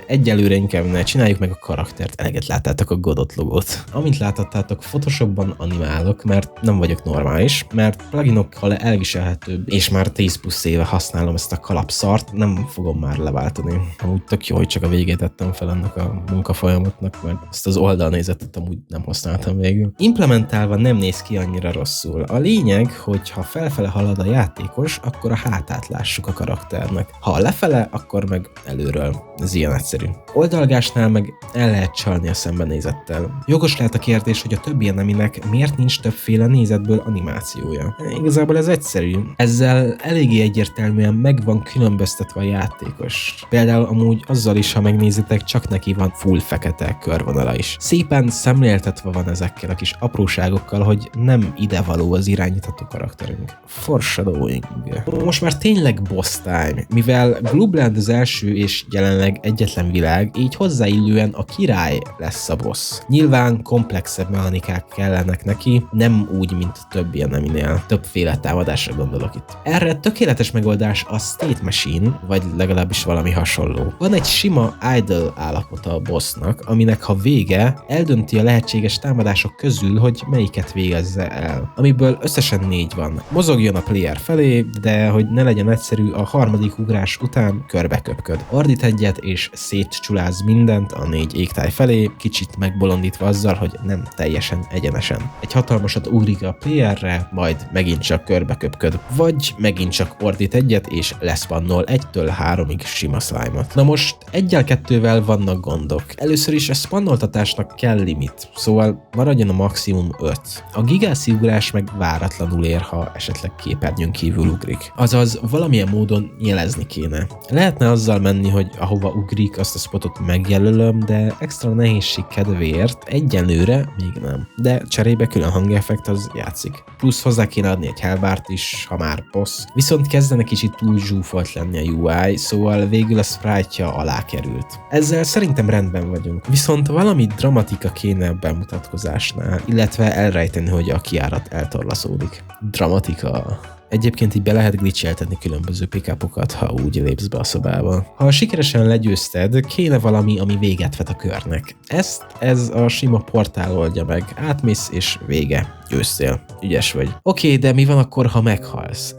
Speaker 2: Egyelőre inkább ne csináljuk meg a karaktert. Eleget láttátok a Godot logót. Amint láthattátok, Photoshopban animálok, mert nem vagyok normális, mert pluginokkal elviselhetőbb, és már 10 plusz éve használom ezt a kalapszart, nem fogom már leváltani. Amúgy tök jó, hogy csak a végét tettem fel ennek a munkafolyamatnak, mert ezt az oldalnézetet amúgy nem használtam végül. Implementálva nem néz ki annyira rosszul. A lényeg, hogy ha felfele halad a játékos, akkor a hátát lássuk a karakternek. Ha lefele, akkor meg előről. Ez ilyen egyszerű. Oldalgásnál meg el lehet csalni a szembenézettel. Jogos lehet a kérdés, hogy a többi eneminek miért nincs többféle nézetből animációja. Igazából ez egyszerű. Ezzel eléggé egyértelműen meg van különböztetve a játékos. Például amúgy azzal is, ha megnézitek, csak neki van full fekete körvonala is. Szépen szemléltetve van ezekkel a kis apróságokkal, hogy nem idevaló az irányítható karakterünk. Foreshadowing. Most már tényleg boss time, mivel Glubland az első és jelenleg egyetlen világ, így hozzáillően a király lesz a boss. Nyilván komplexebb mechanikák kellenek neki, nem úgy, mint a többi eneminél. Többféle támadásra gondolok itt. Erre tökéletes megoldás a State Machine, vagy legalábbis valami hasonló. Van egy sima idle állapota a bossnak, aminek ha vége, eldönti a lehetséges támadások közül, hogy melyiket végezze el. Amiből összesen 4 van. Mozogjon a player felé, de hogy ne legyen egyszerű, a harmadik ugrás után körbeköpköd. Ordít egyet és szétcsuláz mindent a 4 égtáj felé, kicsit megbolondítva azzal, hogy nem teljesen egyenesen. Egy hatalmasat ugrik a playerre, majd megint csak körbeköpköd, vagy megint csak ordít egyet és leszpannol 1-től 3-ig sima slime-ot. Na most 1-2-vel vannak gondok. Először is a spannoltatásnak kell limit, szóval maradjon a maximum 5. A gigászi ugrás meg váratlanul ér, ha esetleg képernyőn kívül ugrik. Azaz valamilyen módon jelezni kéne. Lehetne azzal menni, hogy ahova ugrik, azt a spotot megjelölöm, de extra nehézség kedvéért egyenlőre még nem. De cserébe külön hangeffekt az játszik. Plusz hozzá kéne adni egy hellbárt is, ha már boss. Viszont kezdene kicsit túl zsúfolt lenni a UI, szóval végül a sprite-ja alá került. Ezzel szerintem rendben vagyunk. Viszont valami dramatika kéne a bemutatkozásnál, illetve elrejteni, hogy a kiárat eltorlaszódik. Dramatika. Egyébként így be lehet glitcheltetni különböző pickupokat, ha úgy lépsz be a szobába. Ha sikeresen legyőzted, kéne valami, ami véget vet a körnek. Ez a sima portál oldja meg. Átmész és vége. Győztél. Ügyes vagy. Oké, de mi van akkor, ha meghalsz?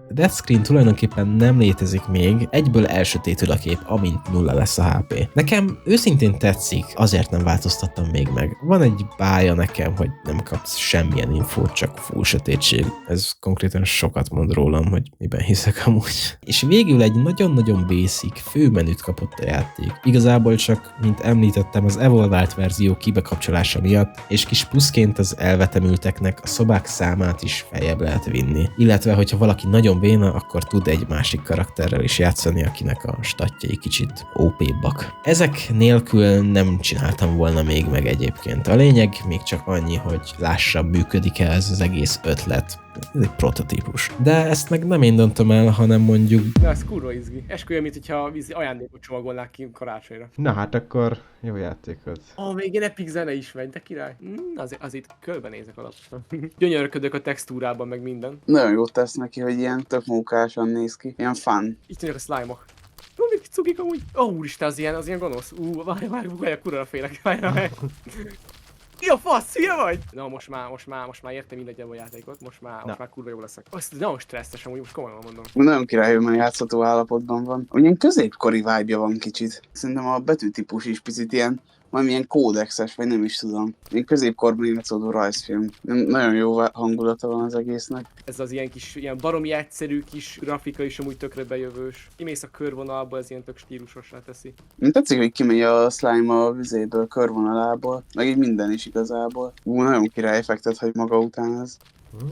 Speaker 2: A death screen tulajdonképpen nem létezik még, egyből elsötétül a kép, amint 0 lesz a HP. Nekem őszintén tetszik, azért nem változtattam még meg. Van egy bája nekem, hogy nem kapsz semmilyen infót, csak full sötétség. Ez konkrétan sokat mond rólam, hogy miben hiszek amúgy. És végül egy nagyon-nagyon basic főmenüt kapott a játék. Igazából csak, mint említettem, az evolvált verzió kibekapcsolása miatt, és kis pluszként az elvetemülteknek a szobák számát is feljebb lehet vinni. Illetve, hogyha valaki nagyon béna, akkor tud egy másik karakterrel is játszani, akinek a statjai kicsit OP-bak. Ezek nélkül nem csináltam volna még meg egyébként. A lényeg még csak annyi, hogy lássam, működik-e ez az egész ötlet. Ez egy prototípus. De ezt meg nem én döntöm el, hanem mondjuk...
Speaker 6: Na, ez kurva izgi. Esküljön, mint hogyha ajándékot csomagolnák ki karácsonyra.
Speaker 3: Na hát akkor jó játékot.
Speaker 6: Még egy epic zene is megy, de király. Azért körbenézek alaposan. Gyönyörködök a textúrában, meg minden.
Speaker 1: Nagyon jót tesz neki, hogy ilyen tök mókásan néz ki. Ilyen fun.
Speaker 6: Így tűnnek a slime-ok. Még cukik amúgy. Úristen, az ilyen gonosz. Várj, kurva félek. Várj. Mi a fasz, hülye vagy? Na most már értem mindegy a játékot, most már kurva jó leszek. Azt nagyon stresszes amúgy, most komolyan mondom.
Speaker 1: Nagyon király, mert játszható állapotban van. Ugyan középkori vibe-ja van kicsit. Szerintem a betűtípus is picit ilyen valamilyen kódexes, vagy nem is tudom. Ilyen középkorban játszódó rajzfilm. Nagyon jó hangulata van az egésznek.
Speaker 6: Ez az ilyen kis, ilyen baromi egyszerű kis grafika is amúgy tökre bejövős. Kimész a körvonalba, ez ilyen tök stílusosra teszi.
Speaker 1: Én tetszik, hogy kimegy a slime a vizéből, körvonalából, meg így minden is igazából. Nagyon király effektet hagy maga után ez.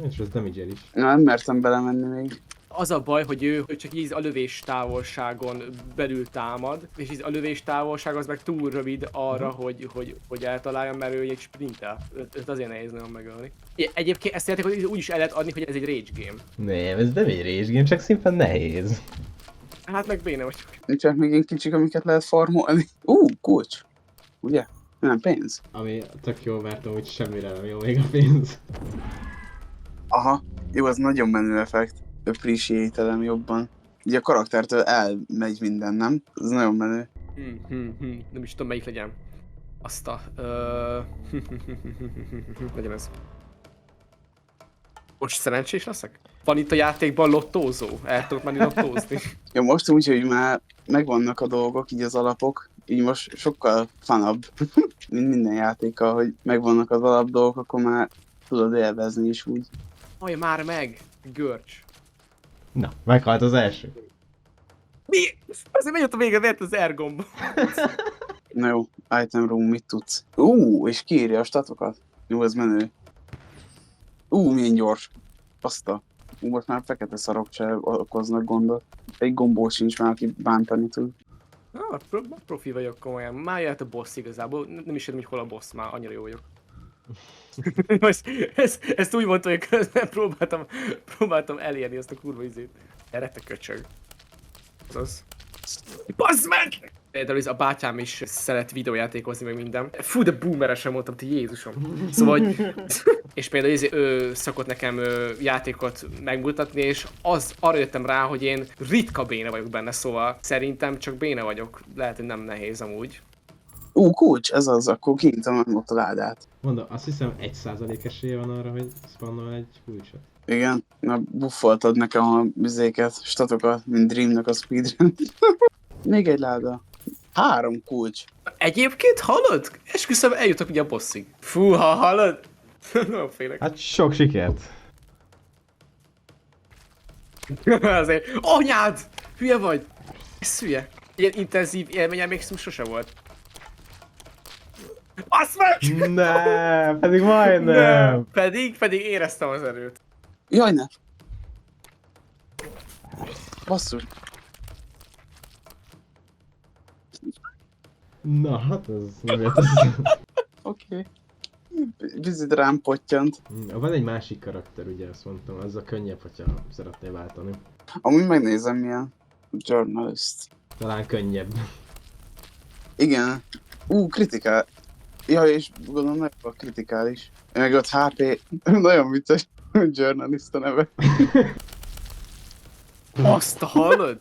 Speaker 3: És ez damage is.
Speaker 1: Nem mertem belemenni még.
Speaker 6: Az a baj, hogy ő csak így a lövés távolságon belül támad, és így a lövés távolság az meg túl rövid arra, hogy eltaláljon, mert ő egy sprintel. Őt azért nehéz nagyon megölni. Egyébként ezt játékot úgy is el lehet adni, hogy ez egy rage game.
Speaker 3: Nem, ez nem egy rage game, csak szimplán nehéz.
Speaker 6: Hát meg béne vagyok.
Speaker 1: Nincsenek még ilyen kicsik, amiket lehet farmolni. Kulcs! Ugye? Nem pénz.
Speaker 3: Ami tök jó, mert amúgy semmire nem jó még a pénz.
Speaker 1: Aha, jó, az nagyon menő effekt. Appreciate-elem jobban. Ugye a karaktertől elmegy minden, nem? Ez nagyon menő.
Speaker 6: Nem is tudom melyik legyen. Azt a... legyen ez. Most szerencsés leszek? Van itt a játékban lottózó? El tudok menni lottózni?
Speaker 1: Ja, most úgy, hogy már megvannak a dolgok, így az alapok, így most sokkal funabb, mint minden játékkal, hogy megvannak az alap dolgok, akkor már tudod élvezni is úgy.
Speaker 6: Aj, már meg! Görcs.
Speaker 3: Na, meghalt az első.
Speaker 6: Mi? Azért megy ott a vége, vért az R-gomb.
Speaker 1: Na jó, item room, mit tudsz? És kiírja a statokat. Jó, ez menő. Milyen gyors. Azt a... most már fekete szarok se okoznak gondot. Egy gombó sincs már, aki bántani tud.
Speaker 6: Profi vagyok komolyan. Már jöhet a boss igazából. Nem is értem, hogy hol a boss már, annyira jó vagyok. ezt úgy mondtam, hogy közben próbáltam elérni azt a kurva izét. Erre te köcsög. Azaz. Bazd meg! Például a bátyám is szeret videójátékozni, meg minden. Fú, de boomeresen mondtam, ti Jézusom. Szóval, és például ő szokott nekem játékot megmutatni, és arra jöttem rá, hogy én ritka béne vagyok benne, szóval szerintem csak béne vagyok. Lehet, hogy nem nehéz amúgy.
Speaker 1: Kulcs, ez az, akkor kinyitom ott a ládát.
Speaker 3: Mondom, azt hiszem 1% esélye van arra, hogy spannol egy kulcsot.
Speaker 1: Igen, na buffoltad nekem a bizéket, statokat, mint Dreamnek a speedrun. Még egy láda. 3 kulcs.
Speaker 6: Egyébként hallod? Esküszöm, eljutok ugye a bosszig. Fú, ha hallod? Nagyon félek.
Speaker 3: Hát sok sikert.
Speaker 6: Azért. Anyád! Hülye vagy? Ez hülye. Ilyen intenzív élményem még sose volt. Azt meg!
Speaker 3: Ne, pedig majdnem.
Speaker 6: Pedig éreztem az erőt.
Speaker 1: Jaj, ne! Basszus.
Speaker 3: Na, hát ez nem jött össze.
Speaker 1: Oké. Vizit rám pottyant.
Speaker 3: Van egy másik karakter, ugye azt mondtam, az a könnyebb, hogyha szeretnél váltani.
Speaker 1: Amúgy megnézem milyen. Journalist.
Speaker 3: Talán könnyebb.
Speaker 1: Igen. Kritikál. Ja, és gondolom nagyon a kritikális. Meg ott HP. Nagyon vicces. Journalist a neve.
Speaker 6: Azt hallod?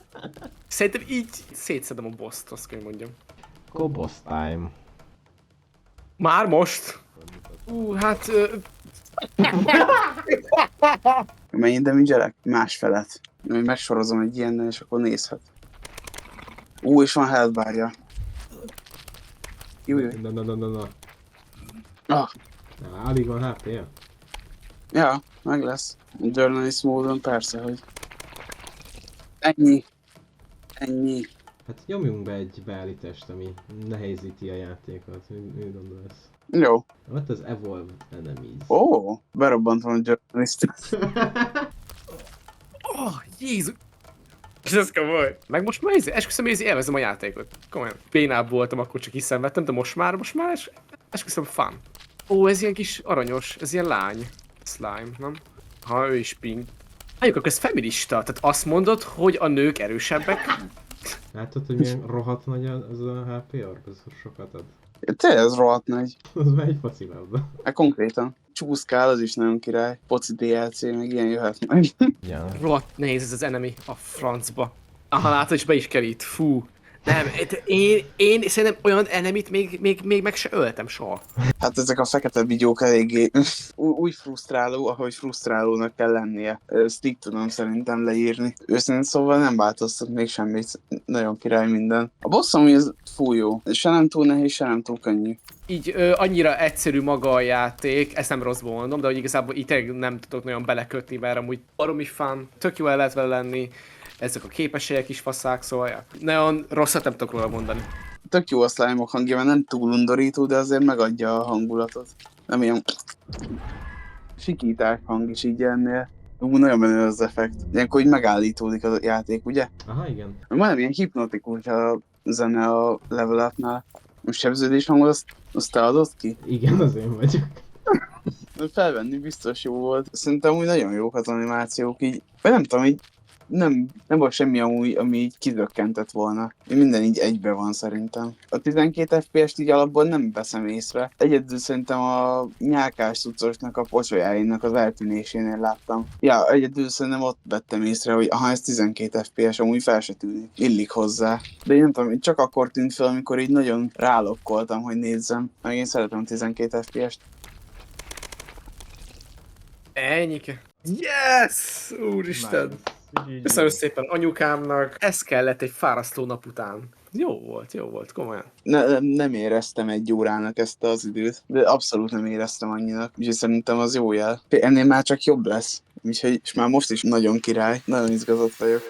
Speaker 6: Szerintem így szétszedem a boss-t, azt kell mondjam.
Speaker 3: Go boss time.
Speaker 6: Már most? Hát...
Speaker 1: Mennyi damage-elek? Másfelet. Majd megsorozom egy ilyennel, és akkor nézhet. És van health bárja. Jó.
Speaker 3: Na.
Speaker 1: Ah,
Speaker 3: Na, alig van HP-ja.
Speaker 1: ja, meg lesz. Journalist módon persze, hogy... Ennyi.
Speaker 3: Hát nyomjunk be egy beállítást, ami nehézíti a játékot. Mi gondolsz?
Speaker 1: Jó.
Speaker 3: Ott az Evolved Enemies.
Speaker 1: Berobbantom a journalistot.
Speaker 6: Jézus! Ez komoly. Meg most már esküszöm, hogy élvezem a játékot. Komolyan. Bénább voltam, akkor csak hiszemvettem, de most már esküszöm fun. Ez ilyen kis aranyos, ez ilyen lány. Slime, nem? Ha ő is pink. Akkor ez feminista, tehát azt mondod, hogy a nők erősebbek?
Speaker 3: Látod, hogy milyen rohadt nagy az a HP orb? Az sokat ad.
Speaker 1: Tényleg ez rohadt nagy.
Speaker 3: Az már egy focilabda.
Speaker 1: Konkrétan. Csúszkál, az is nagyon király. Poci DLC, még ilyen jöhet meg.
Speaker 3: Ja.
Speaker 6: Rohadt nehéz ez az enemy a francba. Aha, látod, és be is kerít. Fú. Nem, én szerintem olyan enemit még meg se öltem soha.
Speaker 1: Hát ezek a fekete vigyók eléggé úgy frusztráló, ahogy frusztrálónak kell lennie. Ezt így tudom szerintem leírni. Őszintén szóval nem változtat még semmit. Nagyon király minden. A boss amúgy ez full jó. Se nem túl nehéz, se nem túl könnyű.
Speaker 6: Így annyira egyszerű maga a játék, ezt nem rosszból mondom, de hogy igazából így tényleg nem tudok nagyon belekötni, mert amúgy baromi fun, tök jó el lehet vele lenni, ezek a képességek is faszák, szóval ja. Nagyon rosszat nem tudok róla mondani.
Speaker 1: Tök jó a slime-ok hangja, mert nem túl undorító, de azért megadja a hangulatot. Nem ilyen sikítás hang is így ennél. Nagyon menő az effekt. Ilyenkor így megállítódik a játék, ugye?
Speaker 3: Aha, igen.
Speaker 1: Majdnem ilyen hipnotikus a zene a level up-nál. Most sebződés hangot, azt te adod ki?
Speaker 3: Igen, az én vagyok.
Speaker 1: Felvenni biztos jó volt. Szerintem úgy nagyon jók az animációk így. Vagy nem tudom, így nem volt semmi ami így kizökkentett volna. Minden így egybe van szerintem. A 12 FPS-t így alapból nem veszem észre. Egyedül szerintem a nyálkás cuccosnak a pocsolyáinak az eltűnésénél láttam. Ja, egyedül szerintem ott vettem észre, hogy aha, ez 12 FPS, amúgy fel se tűnik. Illik hozzá. De én nem tudom, csak akkor tűnt fel, amikor így nagyon rálokkoltam, hogy nézzem. Meg én szeretem a 12 FPS-t.
Speaker 6: Ennyike. Yes! Úristen! Köszönöm szépen anyukámnak. Ez kellett egy fárasztó nap után. Jó volt, komolyan.
Speaker 1: Nem éreztem egy órának ezt az időt, de abszolút nem éreztem annyinak, úgyhogy szerintem az jó jel. Ennél már csak jobb lesz, úgyhogy és már most is nagyon király, nagyon izgatott vagyok.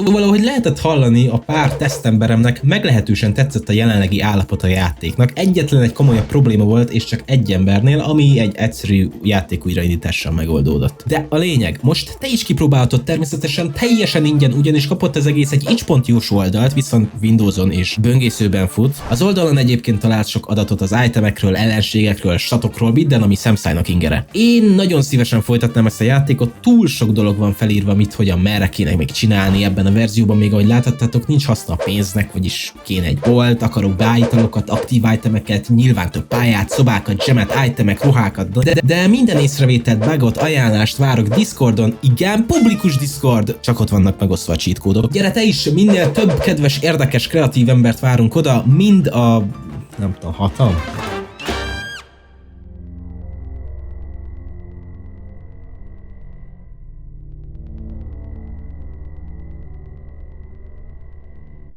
Speaker 2: Valahogy lehetett hallani, a pár tesztemberemnek meglehetősen tetszett a jelenlegi állapot a játéknak. Egyetlen egy komolyabb probléma volt, és csak egy embernél, ami egy egyszerű játék újraindítással megoldódott. De a lényeg, most te is kipróbálhatod természetesen teljesen ingyen, ugyanis kapott az egész egy itch.io-s oldalt, viszont Windowson és böngészőben fut. Az oldalon egyébként talált sok adatot az itemekről, ellenségekről, statokról, minden, ami szemszájnak ingere. Én nagyon szívesen folytatnám ezt a játékot, túl sok dolog van felírva, mit, hogyan, merre kéne még csinálni. Ebben a verzióban még, ahogy láthattátok, nincs haszna a pénznek, vagyis kéne egy bolt, akarok beállítalokat, aktív itemeket, nyilván több pályát, szobákat, gemet, itemek, ruhákat, de minden észrevételt, bugot, ajánlást várok Discordon, igen, publikus Discord, csak ott vannak megosztva a cheat kódok. Gyere te is, minél több kedves, érdekes, kreatív embert várunk oda, mind a... nem tudom, 6-an?